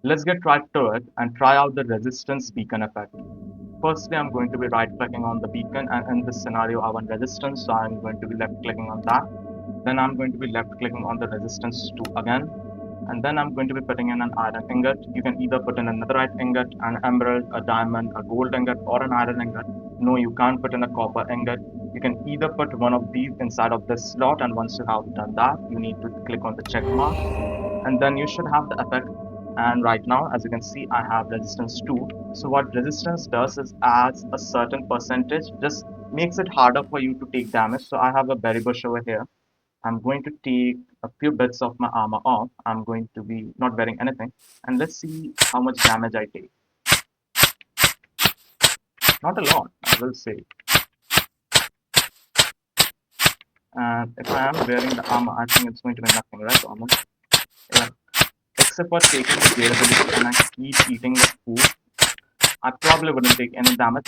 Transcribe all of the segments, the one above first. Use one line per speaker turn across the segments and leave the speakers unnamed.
Let's get right to it and try out the resistance beacon effect. Firstly, I'm going to be right clicking on the beacon, and in this scenario I want resistance, so I'm going to be left clicking on that. Then I'm going to be left clicking on the resistance 2 again, and then I'm going to be putting in an iron ingot. You can either put in a netherite ingot, an emerald, a diamond, a gold ingot, or an iron ingot. No, you can't put in a copper ingot. You can either put one of these inside of this slot, and once you have done that, you need to click on the check mark, and then you should have the effect. And right now, as you can see, I have resistance 2. So what resistance does is adds a certain percentage, just makes it harder for you to take damage. So I have a berry bush over here. I'm going to take a few bits of my armor off. I'm going to be not wearing anything, and let's see how much damage I take. Not a lot, I will say. And if I am wearing the armor, I think it's going to be nothing, right? Almost. Yeah. Except for taking the durability and I keep eating the food, I probably wouldn't take any damage.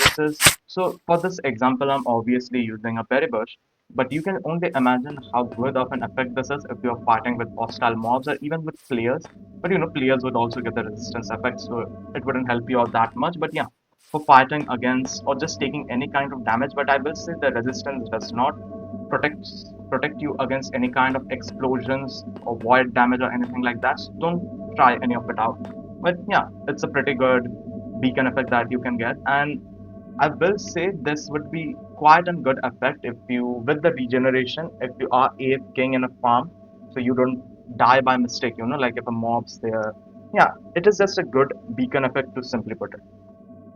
So for this example, I'm obviously using a berry bush, but you can only imagine how good of an effect this is if you're fighting with hostile mobs or even with players. But players would also get the resistance effect, so it wouldn't help you out that much. But yeah, for fighting against or just taking any kind of damage, but I will say the resistance does not protect protect you against any kind of explosions or void damage or anything like that. So don't try any of it out. But yeah, it's a pretty good beacon effect that you can get, and I will say this would be quite a good effect if you, with the regeneration, if you are AFKing in a farm, so you don't die by mistake, like if a mob's there. Yeah, it is just a good beacon effect to simply put it.